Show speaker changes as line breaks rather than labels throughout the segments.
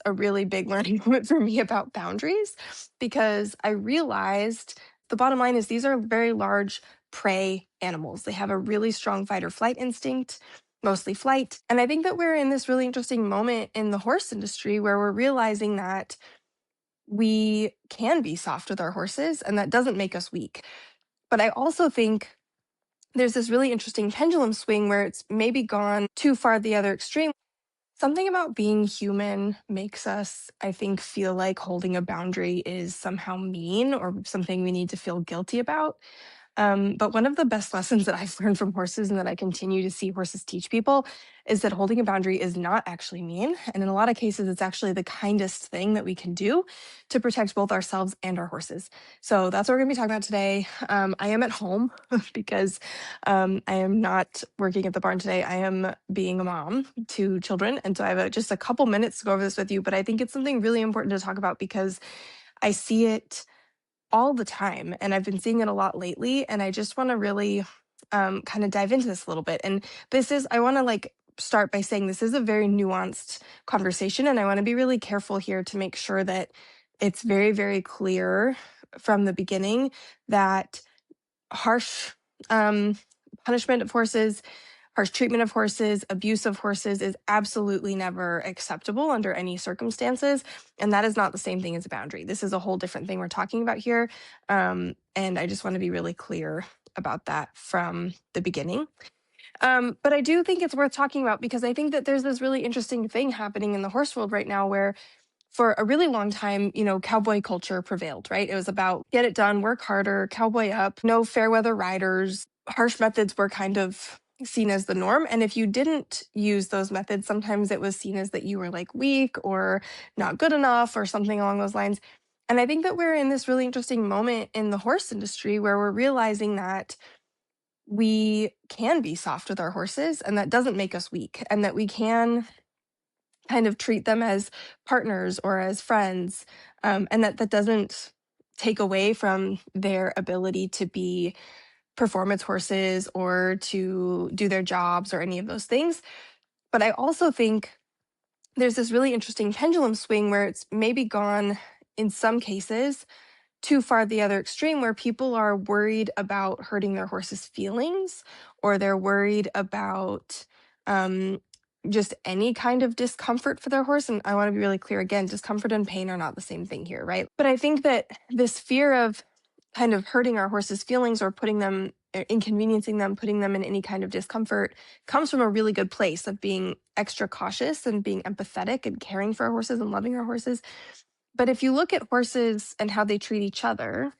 a really big learning moment for me about boundaries because I realized the bottom line is these are very large prey animals. They have a really strong fight or flight instinct, mostly flight. And I think that we're in this really interesting moment in the horse industry where we're realizing that we can be soft with our horses and that doesn't make us weak. But I also think there's this really interesting pendulum swing where it's maybe gone too far the other extreme. Something about being human makes us, I think, feel like holding a boundary is somehow mean or something we need to feel guilty about. But one of the best lessons that I've learned from horses and that I continue to see horses teach people is that holding a boundary is not actually mean. And in a lot of cases, it's actually the kindest thing that we can do to protect both ourselves and our horses. So that's what we're going to be talking about today. I am at home because I am not working at the barn today. I am being a mom to children. And so I have just a couple minutes to go over this with you. But I think it's something really important to talk about because I see it all the time, and I've been seeing it a lot lately, and I just wanna really, kinda dive into this a little bit, and I wanna, start by saying this is a very nuanced conversation, and I wanna be really careful here to make sure that it's very, very clear from the beginning that harsh, um, punishment of horses, harsh treatment of horses, abuse of horses is absolutely never acceptable under any circumstances. And that is not the same thing as a boundary. This is a whole different thing we're talking about here. And I just want to be really clear about that from the beginning. But I do think it's worth talking about because I think that there's this really interesting thing happening in the horse world right now where for a really long time, cowboy culture prevailed, right? It was about get it done, work harder, cowboy up, no fair weather riders. Harsh methods were kind of seen as the norm. And if you didn't use those methods, sometimes it was seen as that you were like weak or not good enough or something along those lines. And I think that we're in this really interesting moment in the horse industry where we're realizing that we can be soft with our horses and that doesn't make us weak and that we can kind of treat them as partners or as friends, and that doesn't take away from their ability to be performance horses or to do their jobs or any of those things. But I also think there's this really interesting pendulum swing where it's maybe gone in some cases too far the other extreme where people are worried about hurting their horse's feelings or they're worried about um, just any kind of discomfort for their horse. And I want to be really clear again, discomfort and pain are not the same thing here, right? But I think that this fear of kind of hurting our horse's feelings or putting them inconveniencing them, putting them in any kind of discomfort comes from a really good place of being extra cautious and being empathetic and caring for our horses and loving our horses. But if you look at horses and how they treat each other,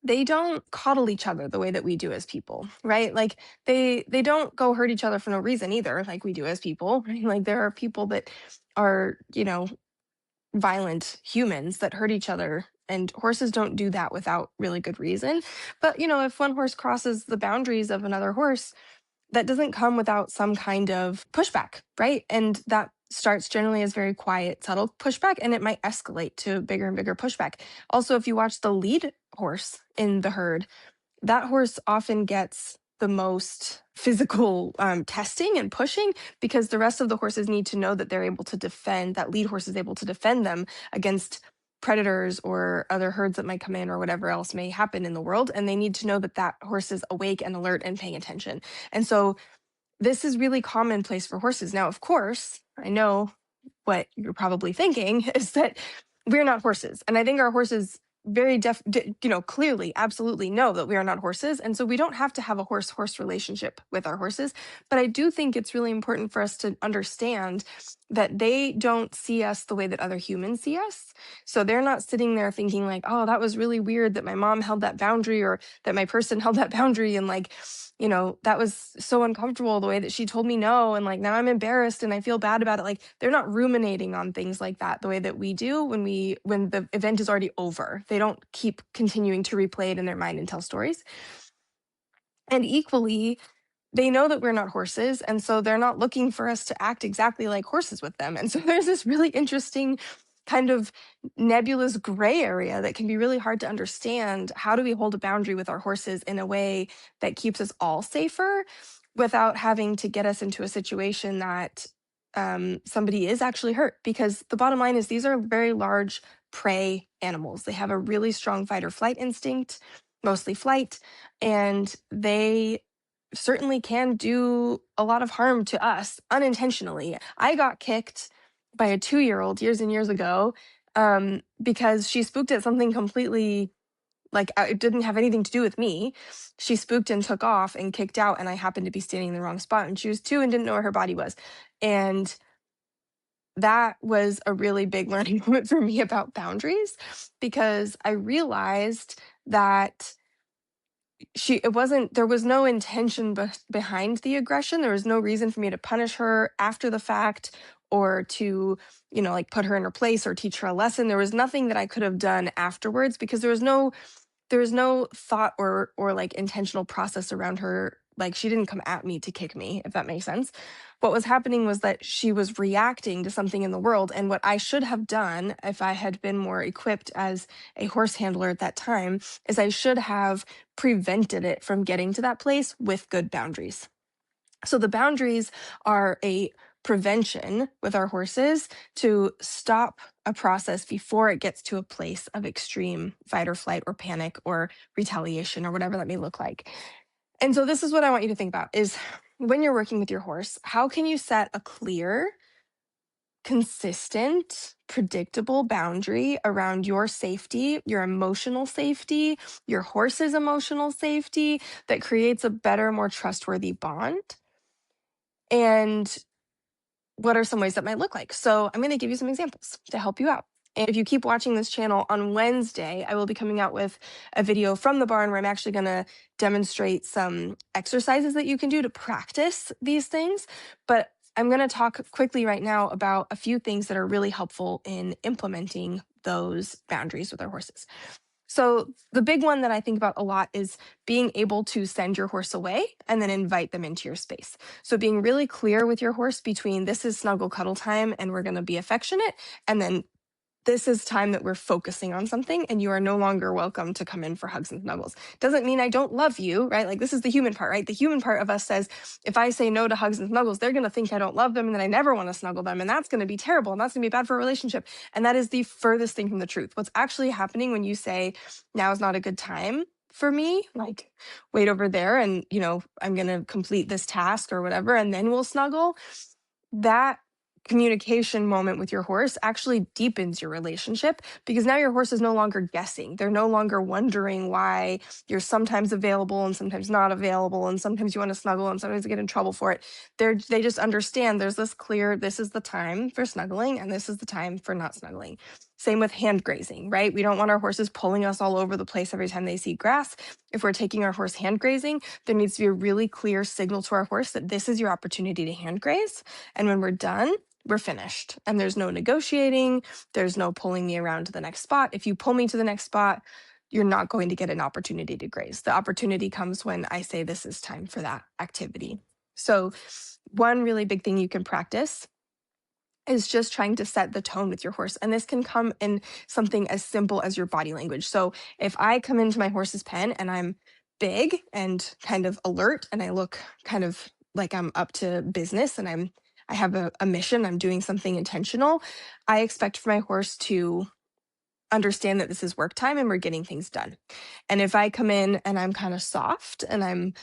they don't coddle each other the way that we do as people, right? Like they don't go hurt each other for no reason either, like we do as people, right? Like there are people that are, violent humans that hurt each other. And horses don't do that without really good reason. But, if one horse crosses the boundaries of another horse, that doesn't come without some kind of pushback, right? And that starts generally as very quiet, subtle pushback, and it might escalate to bigger and bigger pushback. Also, if you watch the lead horse in the herd, that horse often gets the most physical testing and pushing because the rest of the horses need to know that they're able to defend, that lead horse is able to defend them against predators or other herds that might come in or whatever else may happen in the world. And they need to know that that horse is awake and alert and paying attention. And so this is really commonplace for horses. Now, of course, I know what you're probably thinking is that we're not horses. And I think our horses clearly, absolutely know that we are not horses. And so we don't have to have a horse relationship with our horses. But I do think it's really important for us to understand that they don't see us the way that other humans see us. So they're not sitting there thinking like, oh, that was really weird that my mom held that boundary or that my person held that boundary. And like, that was so uncomfortable the way that she told me no. And like, now I'm embarrassed and I feel bad about it. Like they're not ruminating on things like that the way that we do when the event is already over. They don't keep continuing to replay it in their mind and tell stories. And equally, they know that we're not horses. And so they're not looking for us to act exactly like horses with them. And so there's this really interesting kind of nebulous gray area that can be really hard to understand. How do we hold a boundary with our horses in a way that keeps us all safer without having to get us into a situation that somebody is actually hurt, because the bottom line is these are very large prey animals. They have a really strong fight or flight instinct, mostly flight, and they certainly can do a lot of harm to us unintentionally. I got kicked by a 2-year-old years and years ago, because she spooked at something completely, like, it didn't have anything to do with me. She spooked and took off and kicked out, and I happened to be standing in the wrong spot. And she was 2 and didn't know where her body was. And that was a really big learning moment for me about boundaries, because I realized that it wasn't, there was no intention behind the aggression. There was no reason for me to punish her after the fact, or to, like, put her in her place or teach her a lesson. There was nothing that I could have done afterwards, because there was no thought or like intentional process around her. Like, she didn't come at me to kick me, if that makes sense. What was happening was that she was reacting to something in the world, and what I should have done if I had been more equipped as a horse handler at that time is I should have prevented it from getting to that place with good boundaries. So the boundaries are a prevention with our horses to stop a process before it gets to a place of extreme fight or flight or panic or retaliation or whatever that may look like. And so this is what I want you to think about is, when you're working with your horse, how can you set a clear, consistent, predictable boundary around your safety, your emotional safety, your horse's emotional safety, that creates a better, more trustworthy bond? And what are some ways that might look like? So I'm going to give you some examples to help you out. And if you keep watching this channel, on Wednesday, I will be coming out with a video from the barn where I'm actually going to demonstrate some exercises that you can do to practice these things. But I'm going to talk quickly right now about a few things that are really helpful in implementing those boundaries with our horses. So the big one that I think about a lot is being able to send your horse away and then invite them into your space. So being really clear with your horse between, this is snuggle cuddle time and we're going to be affectionate, and then this is time that we're focusing on something, and you are no longer welcome to come in for hugs and snuggles. Doesn't mean I don't love you, right? Like, this is the human part, right? The human part of us says, if I say no to hugs and snuggles, they're going to think I don't love them and that I never want to snuggle them. And that's going to be terrible. And that's going to be bad for a relationship. And that is the furthest thing from the truth. What's actually happening when you say, now is not a good time for me, like, wait over there and, I'm going to complete this task or whatever, and then we'll snuggle. That communication moment with your horse actually deepens your relationship, because now your horse is no longer guessing. They're no longer wondering why you're sometimes available and sometimes not available, and sometimes you want to snuggle and sometimes you get in trouble for it. They just understand there's this clear, this is the time for snuggling and this is the time for not snuggling. Same with hand grazing, right? We don't want our horses pulling us all over the place every time they see grass. If we're taking our horse hand grazing, there needs to be a really clear signal to our horse that this is your opportunity to hand graze. And when we're done, we're finished. And there's no negotiating. There's no pulling me around to the next spot. If you pull me to the next spot, you're not going to get an opportunity to graze. The opportunity comes when I say this is time for that activity. So one really big thing you can practice is just trying to set the tone with your horse. And this can come in something as simple as your body language. So if I come into my horse's pen and I'm big and kind of alert, and I look kind of like I'm up to business, and I have a mission, I'm doing something intentional, I expect for my horse to understand that this is work time and we're getting things done. And if I come in and I'm kind of soft and I'm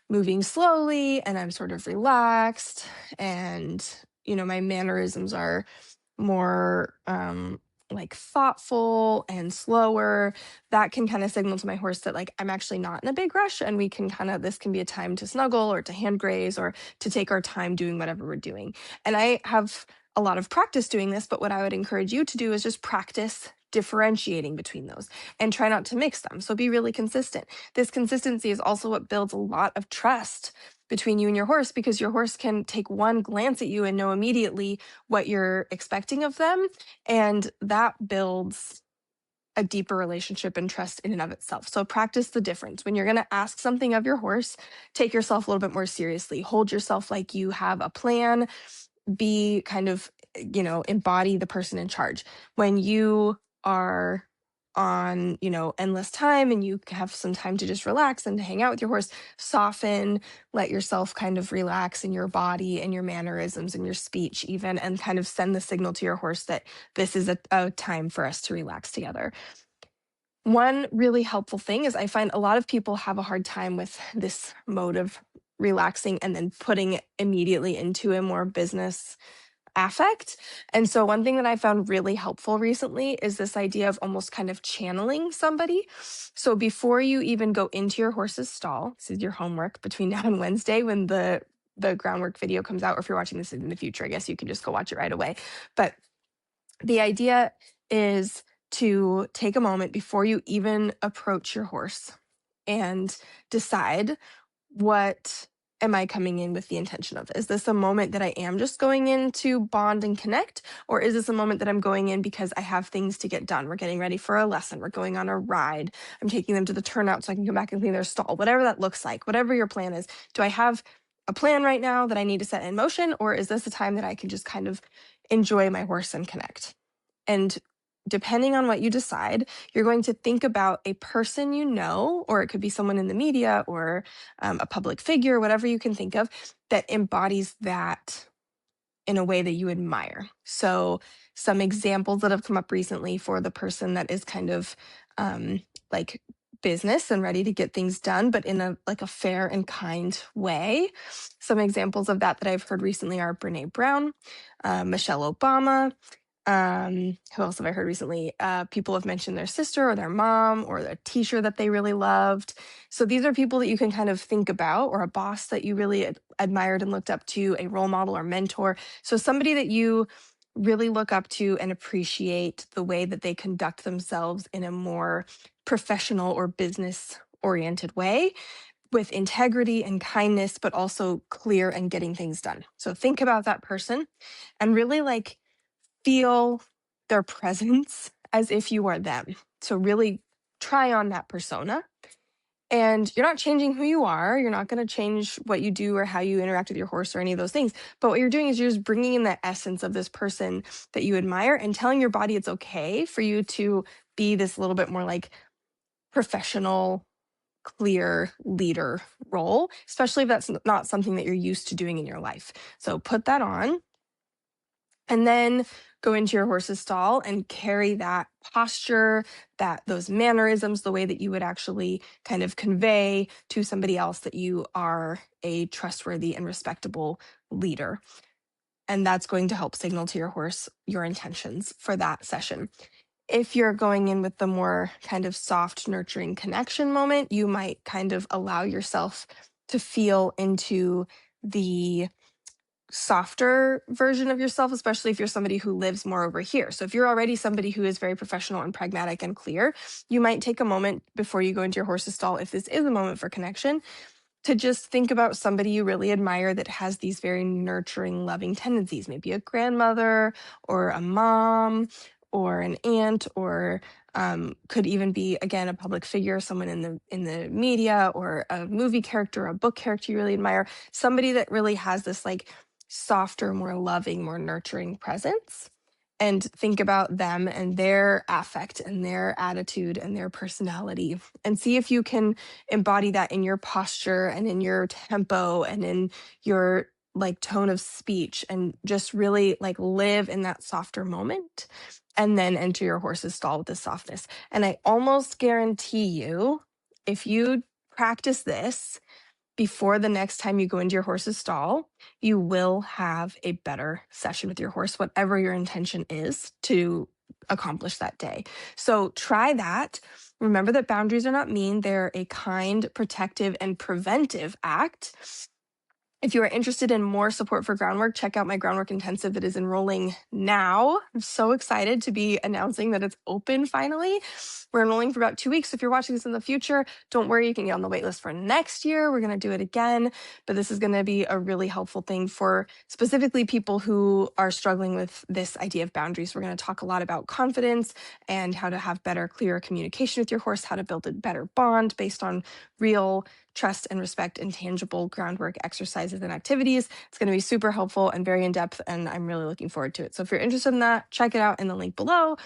moving slowly and I'm sort of relaxed, and my mannerisms are more like thoughtful and slower, that can kind of signal to my horse that, like, I'm actually not in a big rush, and we can this can be a time to snuggle or to hand graze or to take our time doing whatever we're doing. And I have a lot of practice doing this, but what I would encourage you to do is just practice differentiating between those and try not to mix them. So be really consistent. This consistency is also what builds a lot of trust between you and your horse, because your horse can take one glance at you and know immediately what you're expecting of them. And that builds a deeper relationship and trust in and of itself. So practice the difference. When you're going to ask something of your horse, take yourself a little bit more seriously. Hold yourself like you have a plan. Be kind of, embody the person in charge. When you are on, endless time and you have some time to just relax and to hang out with your horse, soften, let yourself kind of relax in your body and your mannerisms and your speech, even, and kind of send the signal to your horse that this is a time for us to relax together. One really helpful thing is I find a lot of people have a hard time with this mode of relaxing and then putting it immediately into a more business affect. And so, one thing that I found really helpful recently is this idea of almost kind of channeling somebody. So, before you even go into your horse's stall, this is your homework between now and Wednesday when the groundwork video comes out, or if you're watching this in the future, I guess you can just go watch it right away. But the idea is to take a moment before you even approach your horse and decide, what am I coming in with the intention of? Is this a moment that I am just going in to bond and connect? Or is this a moment that I'm going in because I have things to get done? We're getting ready for a lesson. We're going on a ride. I'm taking them to the turnout so I can come back and clean their stall, whatever that looks like, whatever your plan is. Do I have a plan right now that I need to set in motion? Or is this a time that I can just kind of enjoy my horse and connect? And depending on what you decide, you're going to think about a person you know, or it could be someone in the media or a public figure, whatever you can think of, that embodies that in a way that you admire. So, some examples that have come up recently for the person that is kind of like business and ready to get things done, but in a like a fair and kind way. Some examples of that that I've heard recently are Brene Brown, Michelle Obama, who else have I heard recently? People have mentioned their sister or their mom or their teacher that they really loved. So these are people that you can kind of think about, or a boss that you really admired and looked up to, a role model or mentor. So somebody that you really look up to and appreciate the way that they conduct themselves in a more professional or business oriented way, with integrity and kindness, but also clear and getting things done. So think about that person and really like feel their presence as if you are them. So really try on that persona. And you're not changing who you are. You're not going to change what you do or how you interact with your horse or any of those things. But what you're doing is you're just bringing in the essence of this person that you admire and telling your body it's okay for you to be this little bit more like professional, clear leader role, especially if that's not something that you're used to doing in your life. So put that on and then go into your horse's stall and carry that posture, that those mannerisms, the way that you would actually kind of convey to somebody else that you are a trustworthy and respectable leader. And that's going to help signal to your horse your intentions for that session. If you're going in with the more kind of soft, nurturing connection moment, you might kind of allow yourself to feel into the softer version of yourself, especially if you're somebody who lives more over here. So if you're already somebody who is very professional and pragmatic and clear, you might take a moment before you go into your horse's stall, if this is a moment for connection, to just think about somebody you really admire that has these very nurturing, loving tendencies, maybe a grandmother or a mom or an aunt, or could even be, again, a public figure, someone in the media, or a movie character, a book character you really admire, somebody that really has this like softer, more loving, more nurturing presence. And think about them and their affect and their attitude and their personality, and see if you can embody that in your posture and in your tempo and in your like tone of speech, and just really like live in that softer moment, and then enter your horse's stall with the softness. And I almost guarantee you, if you practice this before the next time you go into your horse's stall, you will have a better session with your horse, whatever your intention is to accomplish that day. So try that. Remember that boundaries are not mean, they're a kind, protective, and preventive act. If you are interested in more support for groundwork, check out my groundwork intensive that is enrolling now. I'm so excited to be announcing that it's open finally. We're enrolling for about 2 weeks. So if you're watching this in the future, don't worry, you can get on the wait list for next year. We're going to do it again, but this is going to be a really helpful thing for specifically people who are struggling with this idea of boundaries. We're going to talk a lot about confidence and how to have better, clearer communication with your horse, how to build a better bond based on real trust and respect and tangible groundwork exercises and activities. It's going to be super helpful and very in depth, and I'm really looking forward to it. So if you're interested in that, check it out in the link below.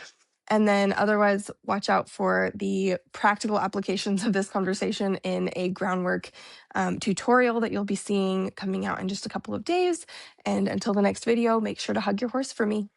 And then otherwise, watch out for the practical applications of this conversation in a groundwork tutorial that you'll be seeing coming out in just a couple of days. And until the next video, make sure to hug your horse for me.